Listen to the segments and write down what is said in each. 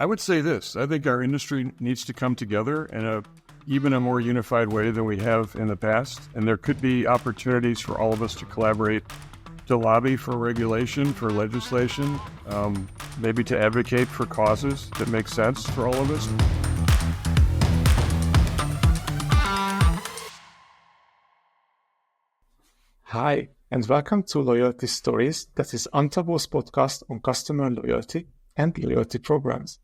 I would say this. I think our industry needs to come together in even a more unified way than we have in the past. And there could be opportunities for all of us to collaborate, to lobby for regulation, for legislation, maybe to advocate for causes that make sense for all of us. Hi, and welcome to Loyalty Stories. That is Antavo's podcast on customer loyalty and loyalty programs.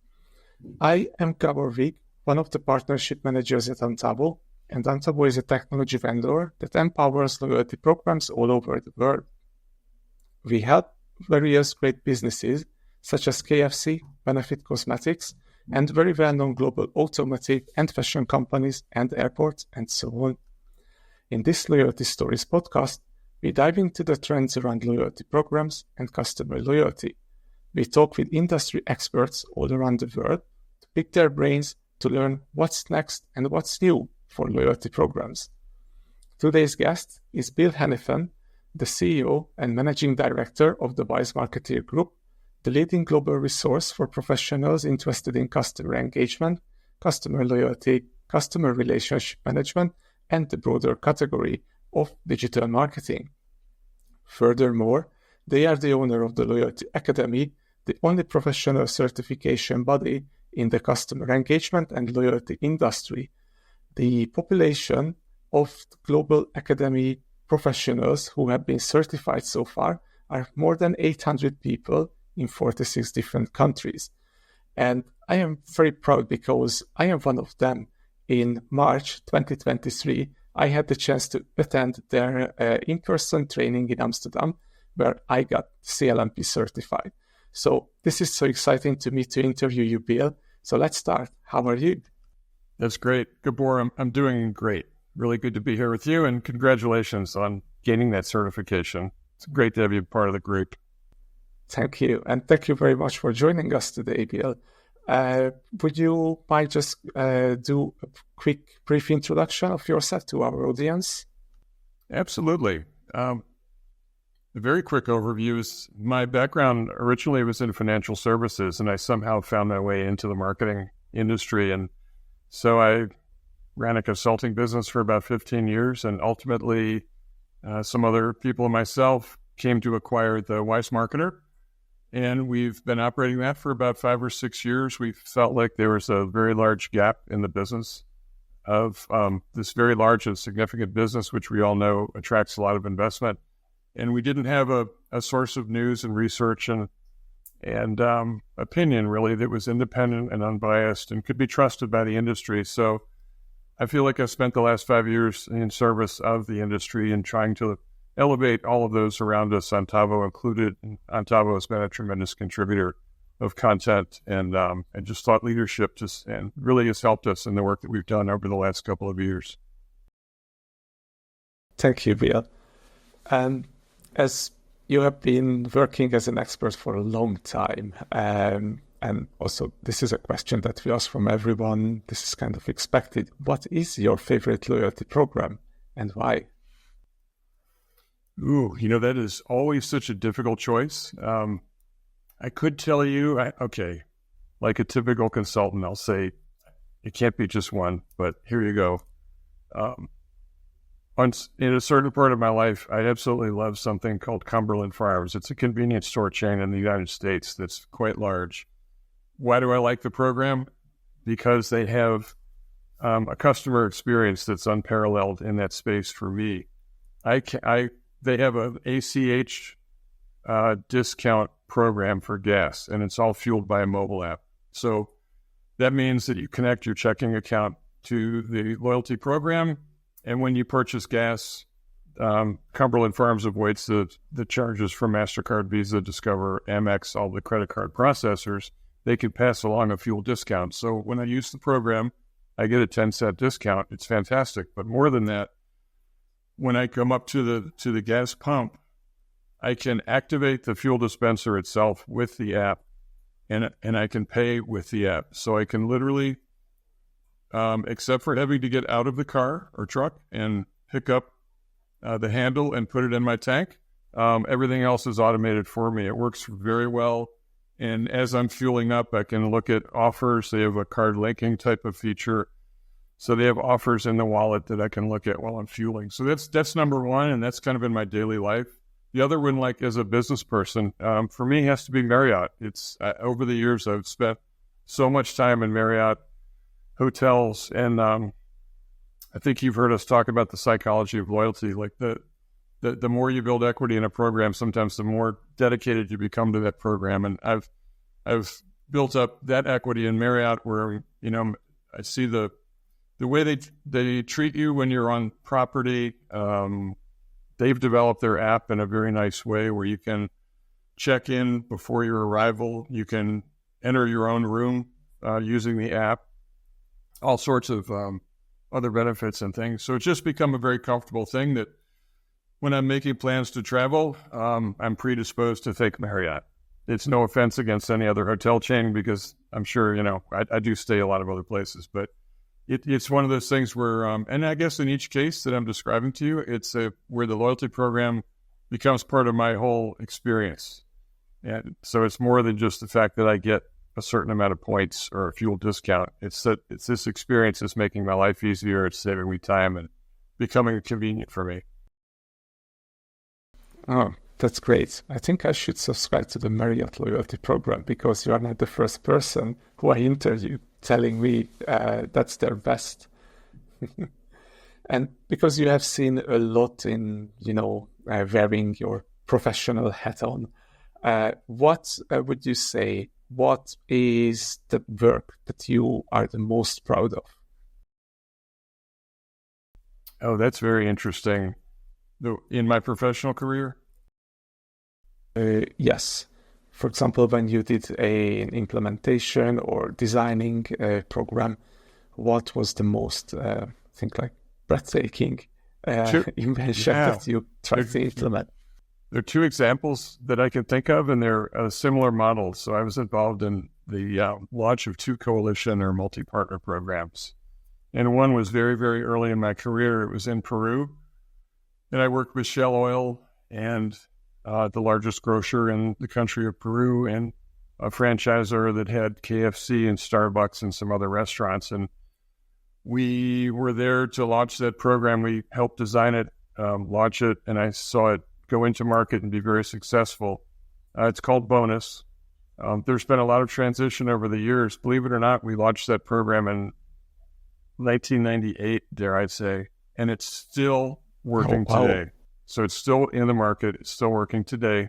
I am Gabor Vig, one of the partnership managers at Antavo, and Antavo is a technology vendor that empowers loyalty programs all over the world. We help various great businesses such as KFC, Benefit Cosmetics, and very well-known global automotive and fashion companies and airports and so on. In this Loyalty Stories podcast, we dive into the trends around loyalty programs and customer loyalty. We talk with industry experts all around the world to pick their brains to learn what's next and what's new for loyalty programs. Today's guest is Bill Hanifin, the CEO and Managing Director of the Wise Marketeer Group, the leading global resource for professionals interested in customer engagement, customer loyalty, customer relationship management, and the broader category of digital marketing. Furthermore, they are the owner of the Loyalty Academy, the only professional certification body in the customer engagement and loyalty industry. The population of Global Academy professionals who have been certified so far are more than 800 people in 46 different countries. And I am very proud because I am one of them. In March 2023, I had the chance to attend their in-person training in Amsterdam, where I got CLMP certified. So this is so exciting to me to interview you, Bill. So let's start. How are you? That's great. Gabor, I'm doing great. Really good to be here with you, and congratulations on gaining that certification. It's great to have you part of the group. Thank you. And thank you very much for joining us today, Bill. Would you mind just do a quick, brief introduction of yourself to our audience? Absolutely. A very quick overview is my background originally was in financial services, and I somehow found my way into the marketing industry. And so I ran a consulting business for about 15 years, and ultimately some other people and myself came to acquire the Wise Marketer. And we've been operating that for about 5 or 6 years. We felt like there was a very large gap in the business of this very large and significant business, which we all know attracts a lot of investment. And we didn't have a source of news and research and opinion, really, that was independent and unbiased and could be trusted by the industry. So I feel like I've spent the last 5 years in service of the industry and trying to elevate all of those around us, Antavo included. Antavo has been a tremendous contributor of content and just thought leadership and really has helped us in the work that we've done over the last couple of years. Thank you, Bill. And as you have been working as an expert for a long time, and also this is a question that we ask from everyone, this is kind of expected. What is your favorite loyalty program and why? Ooh, that is always such a difficult choice. I could tell you, like a typical consultant, I'll say it can't be just one, but here you go. In a certain part of my life, I absolutely love something called Cumberland Farms. It's a convenience store chain in the United States that's quite large. Why do I like the program? Because they have a customer experience that's unparalleled in that space for me. They have an ACH discount program for gas, and it's all fueled by a mobile app. So that means that you connect your checking account to the loyalty program, and when you purchase gas, Cumberland Farms avoids the charges for MasterCard, Visa, Discover, Amex, all the credit card processors. They can pass along a fuel discount. So when I use the program, I get a 10-cent discount. It's fantastic. But more than that, when I come up to the gas pump, I can activate the fuel dispenser itself with the app, and I can pay with the app. So I can literally, except for having to get out of the car or truck and pick up the handle and put it in my tank, everything else is automated for me. It works very well. And as I'm fueling up, I can look at offers. They have a card linking type of feature. So they have offers in the wallet that I can look at while I'm fueling. So that's number one, and that's kind of in my daily life. The other one, like as a business person, for me has to be Marriott. It's over the years I've spent so much time in Marriott hotels, and I think you've heard us talk about the psychology of loyalty. Like the more you build equity in a program, sometimes the more dedicated you become to that program. And I've built up that equity in Marriott, where I see the way they treat you when you're on property. They've developed their app in a very nice way where you can check in before your arrival. You can enter your own room using the app, all sorts of other benefits and things. So it's just become a very comfortable thing that when I'm making plans to travel, I'm predisposed to think Marriott. It's no offense against any other hotel chain, because I'm sure, I do stay a lot of other places, but it's one of those things where, and I guess in each case that I'm describing to you, it's where the loyalty program becomes part of my whole experience. And so it's more than just the fact that I get a certain amount of points or a fuel discount. It's this experience that's making my life easier. It's saving me time and becoming convenient for me. Oh, that's great. I think I should subscribe to the Marriott loyalty program, because you are not the first person who I interviewed telling me that's their best. And because you have seen a lot in, wearing your professional hat on, what would you say, what is the work that you are the most proud of? Oh, that's very interesting. In my professional career? Yes. For example, when you did an implementation or designing a program, what was the most, breathtaking invention that you tried to implement? There are two examples that I can think of, and they're similar models. So I was involved in the launch of two coalition or multi-partner programs. And one was very, very early in my career. It was in Peru. And I worked with Shell Oil and the largest grocer in the country of Peru, and a franchisor that had KFC and Starbucks and some other restaurants. And we were there to launch that program. We helped design it, launch it, and I saw it go into market and be very successful. It's called Bonus. There's been a lot of transition over the years. Believe it or not, we launched that program in 1998, dare I say, and it's still working today. So it's still in the market. It's still working today.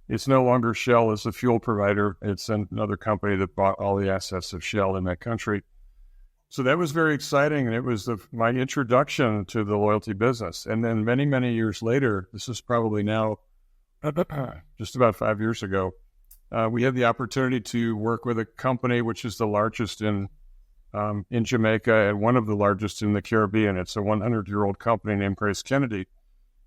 It's no longer Shell as a fuel provider. It's another company that bought all the assets of Shell in that country. So that was very exciting, and it was my introduction to the loyalty business. And then many, many years later, this is probably now just about 5 years ago, we had the opportunity to work with a company which is the largest in Jamaica and one of the largest in the Caribbean. It's a 100-year-old company named Grace Kennedy.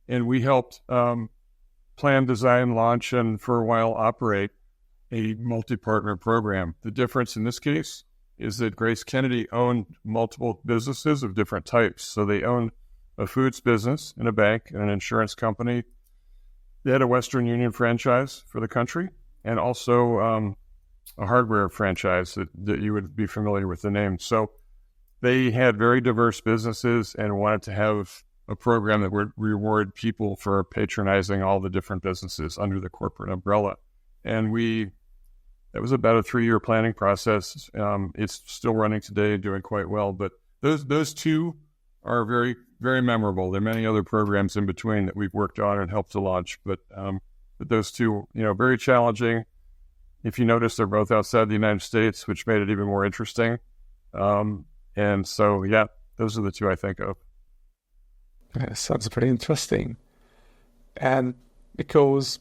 And we helped plan, design, launch, and for a while operate a multi-partner program. The difference in this case is that Grace Kennedy owned multiple businesses of different types. So they owned a foods business and a bank and an insurance company. They had a Western Union franchise for the country, and also a hardware franchise that you would be familiar with the name. So they had very diverse businesses and wanted to have a program that would reward people for patronizing all the different businesses under the corporate umbrella. And that was about a 3-year planning process. It's still running today, doing quite well. But those two are very, very memorable. There are many other programs in between that we've worked on and helped to launch. But those two, very challenging. If you notice, they're both outside the United States, which made it even more interesting. And so, yeah, those are the two I think of. Sounds pretty interesting. And because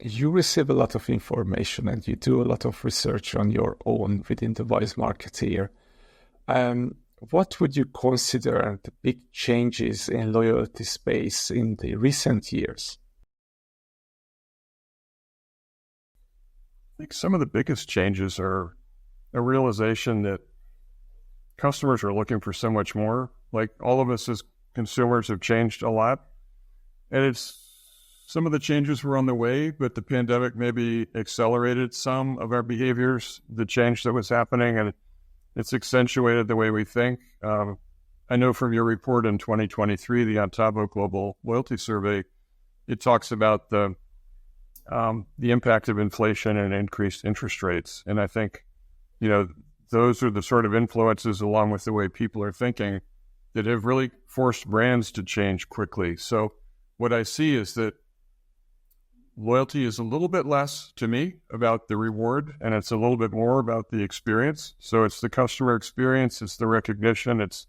you receive a lot of information and you do a lot of research on your own within the Voice Marketeer, what would you consider the big changes in loyalty space in the recent years? I think some of the biggest changes are a realization that customers are looking for so much more. Like all of us as consumers have changed a lot. And it's some of the changes were on the way, but the pandemic maybe accelerated some of our behaviors, the change that was happening, and it's accentuated the way we think. I know from your report in 2023, the Antavo Global Loyalty Survey, it talks about the impact of inflation and increased interest rates. And I think, those are the sort of influences, along with the way people are thinking, that have really forced brands to change quickly. So what I see is that loyalty is a little bit less, to me, about the reward, and it's a little bit more about the experience. So it's the customer experience, it's the recognition, it's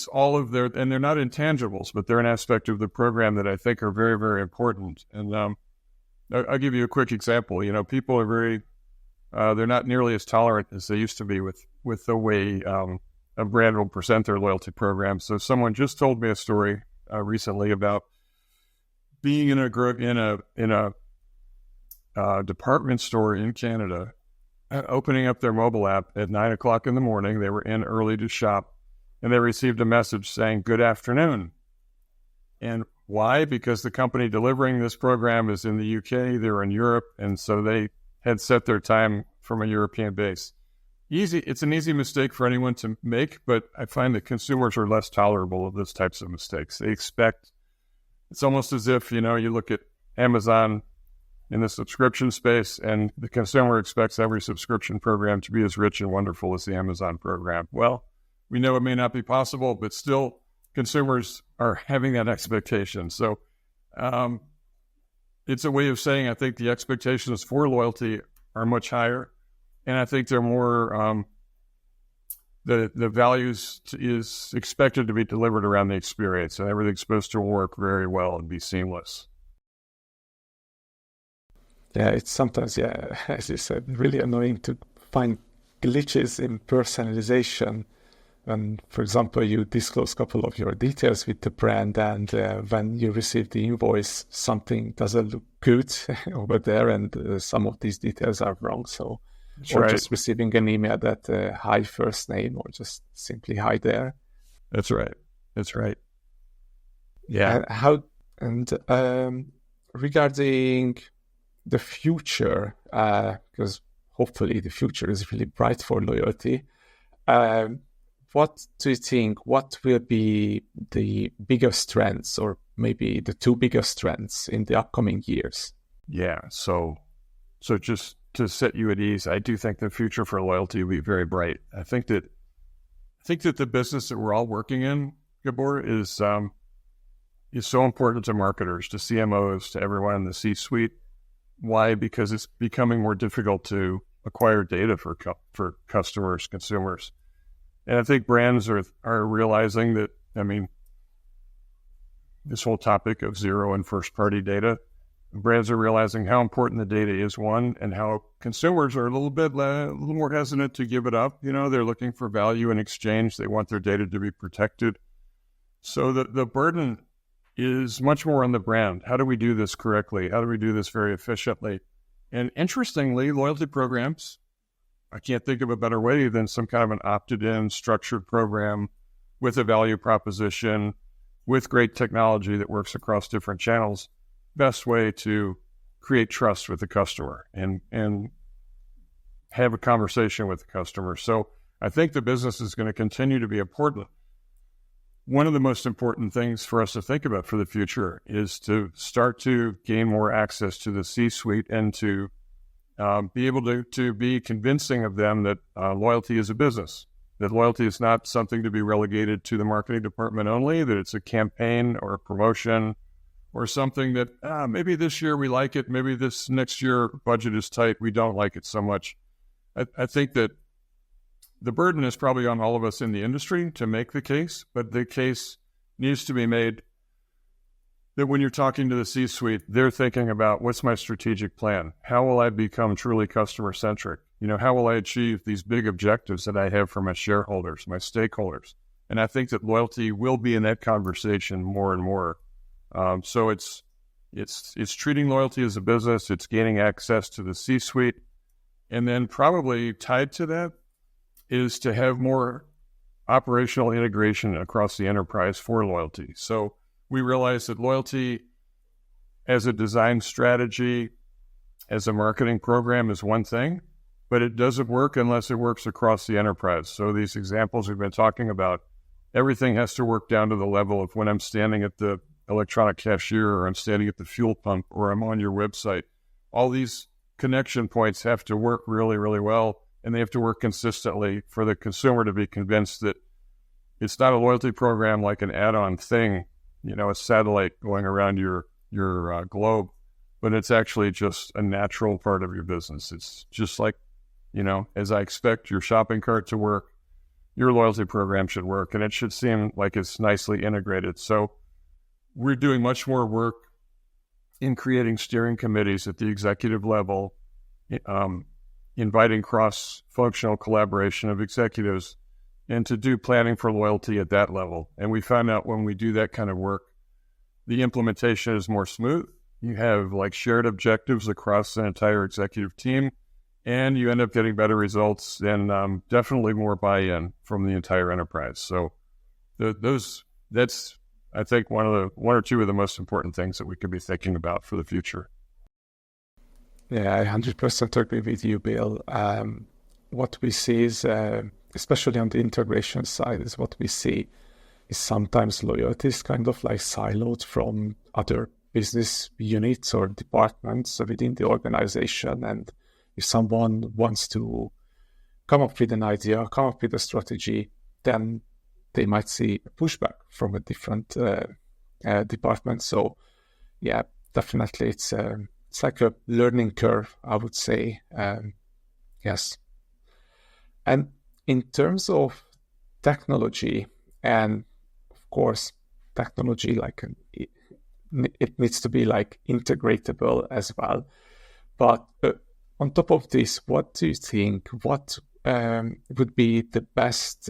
all of their, and they're not intangibles, but they're an aspect of the program that I think are very, very important. And I'll give you a quick example. People are very, they're not nearly as tolerant as they used to be with the way a brand will present their loyalty program. So someone just told me a story recently about being in a department store in Canada, opening up their mobile app at 9:00 in the morning. They were in early to shop, and they received a message saying, "Good afternoon." And why? Because the company delivering this program is in the UK, they're in Europe, and so they had set their time from a European base. It's an easy mistake for anyone to make, but I find that consumers are less tolerable of those types of mistakes. They expect, it's almost as if, you look at Amazon in the subscription space, and the consumer expects every subscription program to be as rich and wonderful as the Amazon program. Well, we know it may not be possible, but still consumers are having that expectation. So it's a way of saying I think the expectations for loyalty are much higher, and I think they're more, the values is expected to be delivered around the experience, and everything's supposed to work very well and be seamless. Yeah, it's sometimes, as you said, really annoying to find glitches in personalization. And for example, you disclose a couple of your details with the brand, and when you receive the invoice, something doesn't look good over there, and some of these details are wrong. So, That's or right. just receiving an email that hi first name, or just simply hi there. That's right. Yeah. Regarding the future, because hopefully the future is really bright for loyalty. What do you think? What will be the biggest trends, or maybe the two biggest trends in the upcoming years? Yeah. So just to set you at ease, I do think the future for loyalty will be very bright. I think that the business that we're all working in, Gabor, is so important to marketers, to CMOs, to everyone in the C-suite. Why? Because it's becoming more difficult to acquire data for customers, consumers. And I think brands are realizing that, this whole topic of zero and first-party data, brands are realizing how important the data is, one, and how consumers are a little more hesitant to give it up. They're looking for value in exchange. They want their data to be protected. So the burden is much more on the brand. How do we do this correctly? How do we do this very efficiently? And interestingly, loyalty programs, I can't think of a better way than some kind of an opted-in structured program with a value proposition, with great technology that works across different channels. Best way to create trust with the customer and have a conversation with the customer. So I think the business is going to continue to be important. One of the most important things for us to think about for the future is to start to gain more access to the C-suite and to be able to be convincing of them that loyalty is a business, that loyalty is not something to be relegated to the marketing department only, that it's a campaign or a promotion or something that maybe this year we like it, maybe this next year budget is tight, we don't like it so much. I think that the burden is probably on all of us in the industry to make the case, but the case needs to be made that when you're talking to the C-suite, they're thinking about what's my strategic plan? How will I become truly customer-centric? How will I achieve these big objectives that I have for my shareholders, my stakeholders? And I think that loyalty will be in that conversation more and more. So it's treating loyalty as a business, it's gaining access to the C-suite, and then probably tied to that is to have more operational integration across the enterprise for loyalty. So we realize that loyalty as a design strategy, as a marketing program is one thing, but it doesn't work unless it works across the enterprise. So these examples we've been talking about, everything has to work down to the level of when I'm standing at the electronic cashier, or I'm standing at the fuel pump, or I'm on your website. All these connection points have to work really, really well, and they have to work consistently for the consumer to be convinced that it's not a loyalty program like an add-on thing, a satellite going around your globe, but it's actually just a natural part of your business. It's just like, as I expect your shopping cart to work, your loyalty program should work, and it should seem like it's nicely integrated. So we're doing much more work in creating steering committees at the executive level, inviting cross-functional collaboration of executives, and to do planning for loyalty at that level. And we found out when we do that kind of work, the implementation is more smooth. You have shared objectives across the entire executive team, and you end up getting better results and definitely more buy-in from the entire enterprise. So that's, I think, one or two of the most important things that we could be thinking about for the future. Yeah, I 100% agree with you, Bill. What we see is, especially on the integration side, is what we see is sometimes loyalty is kind of siloed from other business units or departments within the organization. And if someone wants to come up with an idea, come up with a strategy, then they might see a pushback from a different department. So yeah, definitely it's like a learning curve, I would say. Yes. And in terms of technology, and of course, technology, it needs to be integratable as well. But on top of this, what do you think? What would be the best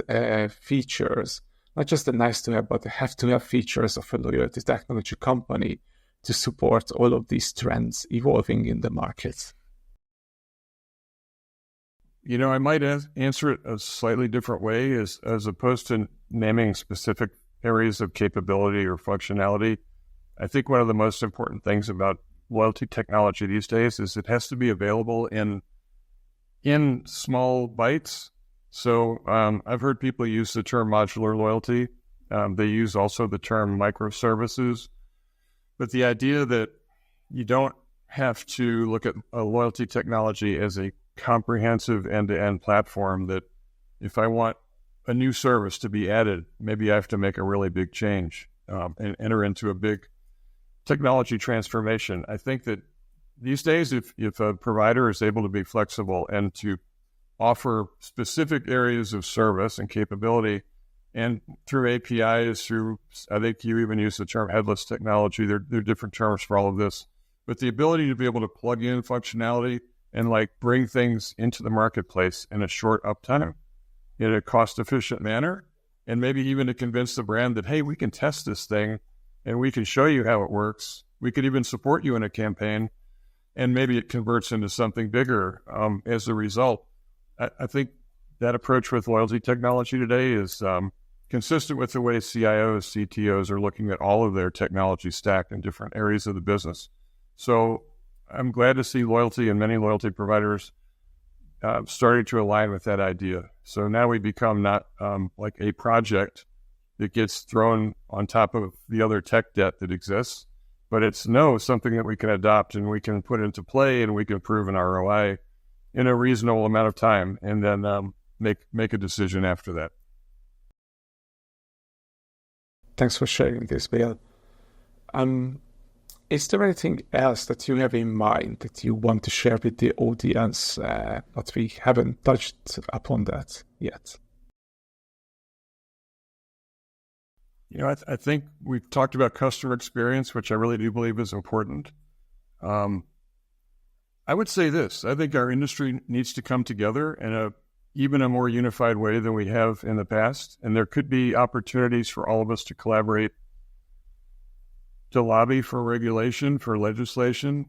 features, not just the nice to have, but the have to have features of a loyalty technology company to support all of these trends evolving in the market? I might answer it a slightly different way, as opposed to naming specific areas of capability or functionality. I think one of the most important things about loyalty technology these days is it has to be available in small bites. So I've heard people use the term modular loyalty. They use also the term microservices. But the idea that you don't have to look at a loyalty technology as a comprehensive end-to-end platform, that if I want a new service to be added, maybe I have to make a really big change and enter into a big technology transformation. I think that these days, if a provider is able to be flexible and to offer specific areas of service and capability, and through APIs, I think you even use the term headless technology. There are different terms for all of this, but the ability to be able to plug in functionality and bring things into the marketplace in a short uptime, in a cost-efficient manner, and maybe even to convince the brand that, hey, we can test this thing and we can show you how it works. We could even support you in a campaign, and maybe it converts into something bigger as a result. I think that approach with loyalty technology today is consistent with the way CIOs, CTOs are looking at all of their technology stack in different areas of the business. So I'm glad to see loyalty and many loyalty providers starting to align with that idea. So now we become not like a project that gets thrown on top of the other tech debt that exists, but it's something that we can adopt and we can put into play, and we can prove an ROI in a reasonable amount of time, and then make a decision after that. Thanks for sharing this, Bill. Is there anything else that you have in mind that you want to share with the audience that we haven't touched upon that yet? I think we've talked about customer experience, which I really do believe is important. I would say this: I think our industry needs to come together in even a more unified way than we have in the past, and there could be opportunities for all of us to collaborate, to lobby for regulation, for legislation,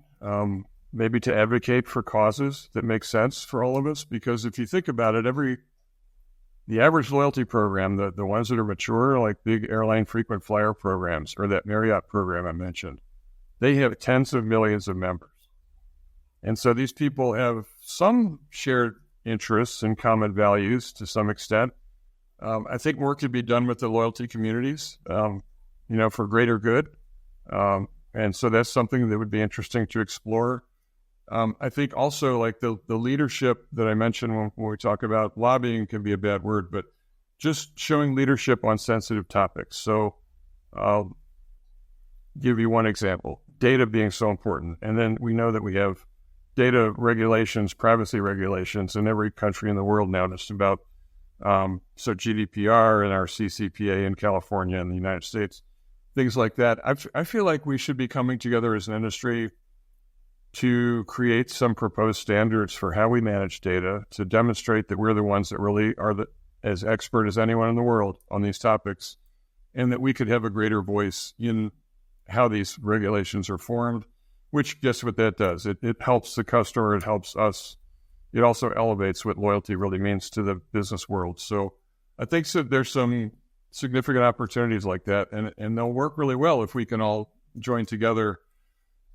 maybe to advocate for causes that make sense for all of us. Because if you think about it, the average loyalty program, the ones that are mature, like big airline frequent flyer programs or that Marriott program I mentioned, they have tens of millions of members. And so these people have some shared interests and common values to some extent. I think more could be done with the loyalty communities, for greater good. And so that's something that would be interesting to explore. I think also like the leadership that I mentioned when we talk about lobbying can be a bad word, but just showing leadership on sensitive topics. So I'll give you one example, data being so important. And then we know that we have data regulations, privacy regulations in every country in the world now, just about. So GDPR and our CCPA in California and the United States, things like that. I feel like we should be coming together as an industry to create some proposed standards for how we manage data, to demonstrate that we're the ones that really are as expert as anyone in the world on these topics, and that we could have a greater voice in how these regulations are formed, which guess what that does? It helps the customer, it helps us. It also elevates what loyalty really means to the business world. So I think there's some significant opportunities like that, and they'll work really well if we can all join together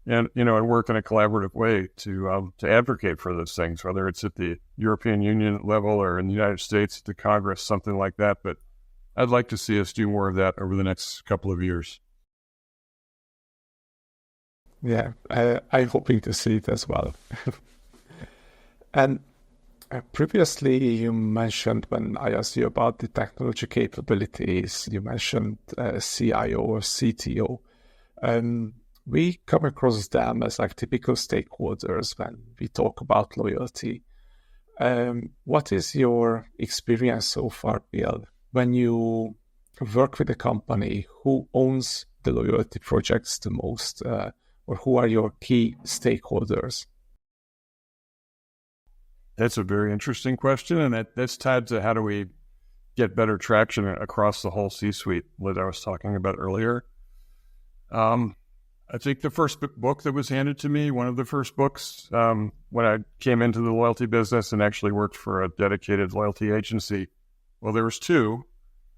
and work in a collaborative way to advocate for those things, whether it's at the European Union level or in the United States, to Congress, something like that. But I'd like to see us do more of that over the next couple of years. Yeah, I'm hoping to see it as well. And previously you mentioned, when I asked you about the technology capabilities, you mentioned CIO or CTO. We come across them as like typical stakeholders when we talk about loyalty. What is your experience so far, Bill? When you work with a company, who owns the loyalty projects the most, or who are your key stakeholders? That's a very interesting question, and that's tied to how do we get better traction across the whole C-suite that I was talking about earlier. I think the first book that was handed to me, one of the first books, when I came into the loyalty business and actually worked for a dedicated loyalty agency, well, there was two.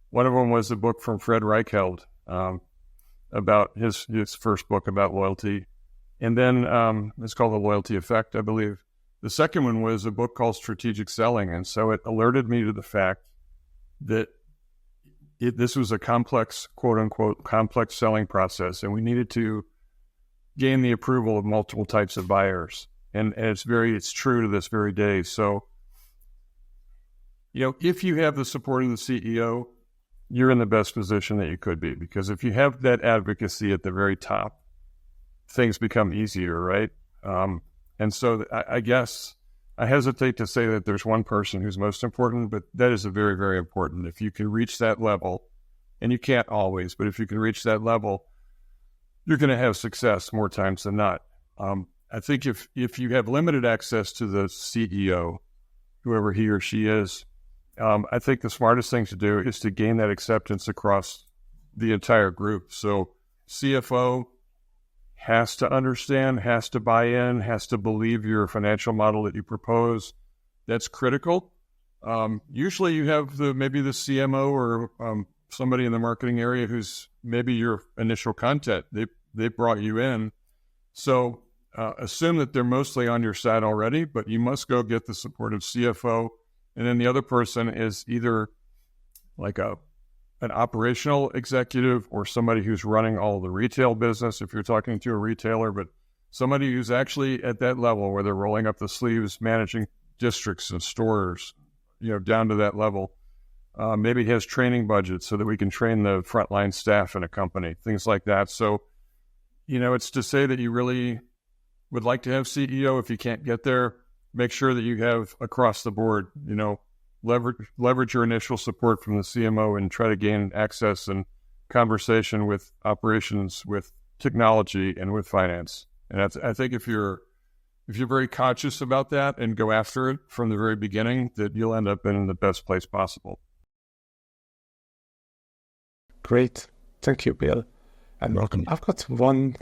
One of them was a book from Fred Reichheld about his first book about loyalty. And then it's called The Loyalty Effect, I believe. The second one was a book called Strategic Selling. And so it alerted me to the fact that this was a complex, quote unquote, complex selling process. And we needed to gain the approval of multiple types of buyers. And it's true to this very day. So, if you have the support of the CEO, you're in the best position that you could be. Because if you have that advocacy at the very top, things become easier, right? And so I guess I hesitate to say that there's one person who's most important, but that is a very, very important. If you can reach that level, and you can't always, but if you can reach that level, you're going to have success more times than not. I think if you have limited access to the CEO, whoever he or she is, I think the smartest thing to do is to gain that acceptance across the entire group. So CFO has to understand, has to buy in, has to believe your financial model that you propose. That's critical. Usually you have maybe the CMO or somebody in the marketing area who's maybe your initial contact. They brought you in. So assume that they're mostly on your side already, but you must go get the support of CFO. And then the other person is either like an operational executive or somebody who's running all the retail business, if you're talking to a retailer, but somebody who's actually at that level where they're rolling up the sleeves, managing districts and stores, down to that level. Maybe has training budgets so that we can train the frontline staff in a company, things like that. So, it's to say that you really would like to have CEO. If you can't get there, make sure that you have across the board, leverage your initial support from the CMO and try to gain access and conversation with operations, with technology, and with finance. And I think if you're very conscious about that and go after it from the very beginning, that you'll end up in the best place possible. Great. Thank you, Bill. And welcome. I've got one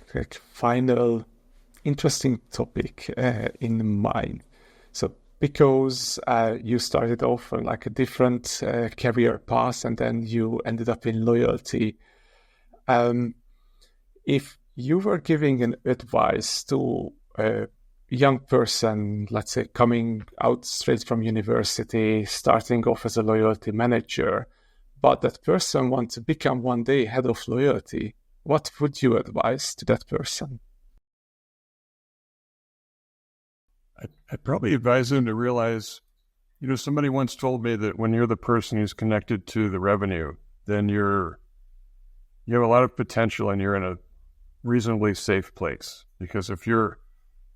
final interesting topic in mind. So because you started off on like a different career path and then you ended up in loyalty, if you were giving an advice to a young person, let's say coming out straight from university, starting off as a loyalty manager, but that person wants to become one day head of loyalty, what would you advise to that person? I'd probably advise them to realize, somebody once told me that when you're the person who's connected to the revenue, then you have a lot of potential and you're in a reasonably safe place. Because if you're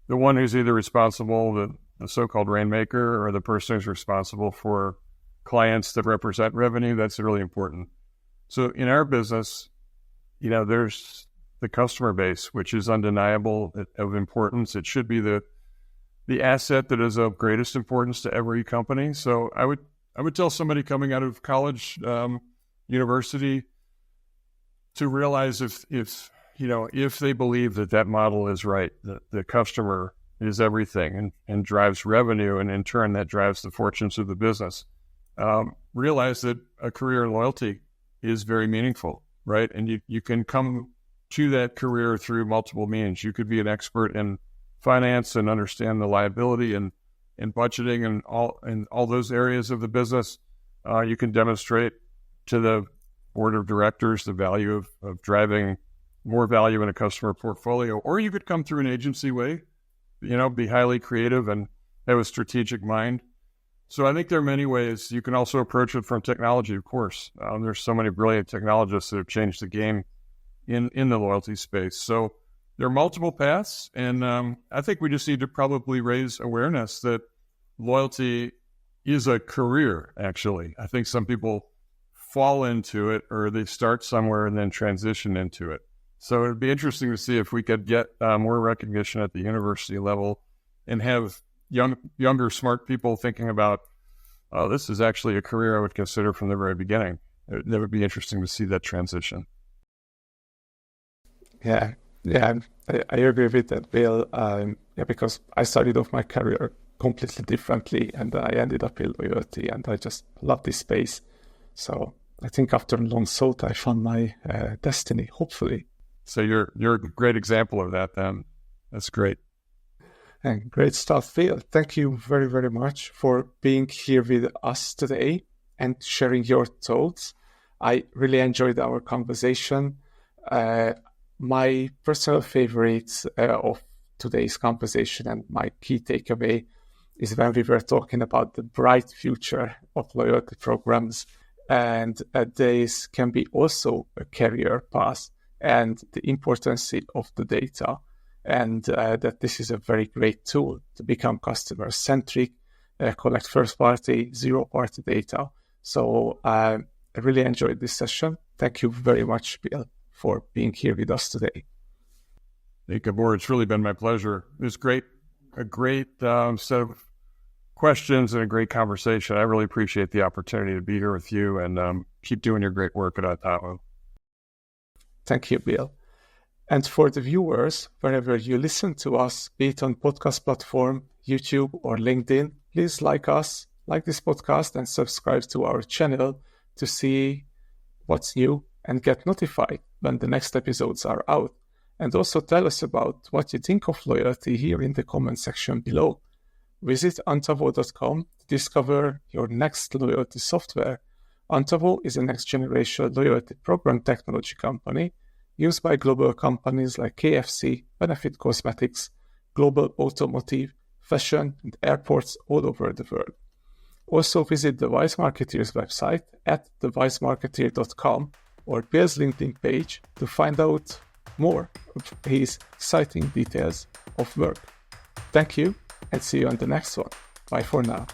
the one who's either responsible, the so-called rainmaker, or the person who's responsible for clients that represent revenue, that's really important. So in our business, there's the customer base, which is undeniable of importance. It should be the asset that is of greatest importance to every company. So I would tell somebody coming out of college, university, to realize if they believe that model is right, that the customer is everything and drives revenue, and in turn that drives the fortunes of the business, realize that a career in loyalty is very meaningful, right? And you can come to that career through multiple means. You could be an expert in finance and understand the liability and budgeting and all those areas of the business. You can demonstrate to the board of directors the value of driving more value in a customer portfolio, or you could come through an agency way, be highly creative and have a strategic mind. So I think there are many ways. You can also approach it from technology, of course. There's so many brilliant technologists that have changed the game in the loyalty space. So there are multiple paths, and I think we just need to probably raise awareness that loyalty is a career, actually. I think some people fall into it, or they start somewhere and then transition into it. So it'd be interesting to see if we could get more recognition at the university level and have younger, smart people thinking about, oh, this is actually a career I would consider from the very beginning. That would be interesting to see that transition. Yeah, I agree with that, Bill. Because I started off my career completely differently, and I ended up in loyalty, and I just love this space. So I think after long thought, I found my destiny, hopefully. So you're a great example of that, then. That's great. And great stuff, Bill. Thank you very, very much for being here with us today and sharing your thoughts. I really enjoyed our conversation. My personal favorite of today's conversation and my key takeaway is when we were talking about the bright future of loyalty programs, and this can be also a career path, and the importance of the data, and that this is a very great tool to become customer-centric, collect first-party, zero-party data. So I really enjoyed this session. Thank you very much, Bill, for being here with us today. Hey, Gabor, it's really been my pleasure. It was a great set of questions and a great conversation. I really appreciate the opportunity to be here with you, and keep doing your great work at Antavo. Thank you, Bill. And for the viewers, wherever you listen to us, be it on podcast platform, YouTube, or LinkedIn, please like us, like this podcast, and subscribe to our channel to see what's new and get notified when the next episodes are out. And also tell us about what you think of loyalty here in the comment section below. Visit Antavo.com to discover your next loyalty software. Antavo is a next-generation loyalty program technology company used by global companies like KFC, Benefit Cosmetics, Global Automotive, Fashion, and airports all over the world. Also visit the Wise Marketeer's website at thewisemarketeer.com or Bill's LinkedIn page to find out more of his exciting details of work. Thank you, and see you on the next one. Bye for now.